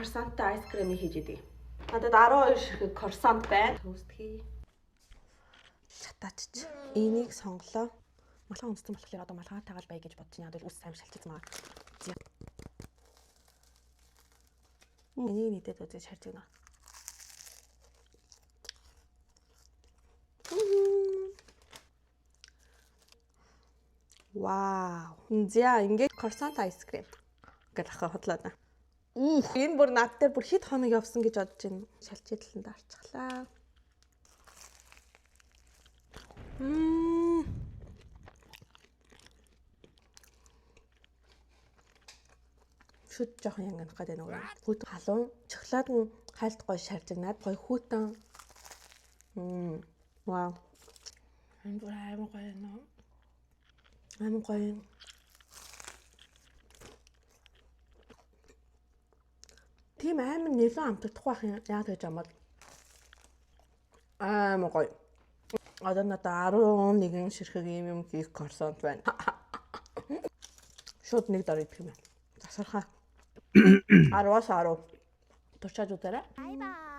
Croissant айскрим хийж идэв. Надад 12 ширхэг croissant байна. Тост хий. Шатаач. Энийг сонголоо. Малгай унцсан болохоор одоо малгайтайгаа л бай гэж бодож байна. Үс сайн шалчиж маа. Энийг нийтэд үзэж харж байна. Вау. За ингээд croissant айскрим гэж ахаа хотлоо да. Энэ бүр над дээр бүр хэд хоног явсан гэж бодож байна. Шалчид таланд арчглаа. Шүд жоохон янгах гэдэг нөгөө. Хүүт халуун, шоколад нь хайлт гоё шаржигнаад гоё хүүтэн. Вау. Энэ бүр аймаг гоё нөө. Аймаг гоё. Тийм аймаг нэлээд амтдах байх юм. Яа гэж амад. Аймаг гоё. Одоо надад 11 ширхэг юм хийх croissant байна. Шууд нэг дор идэх юм. Засархаа. 10-аас 10. Туршааж үзээрэй. Bye bye.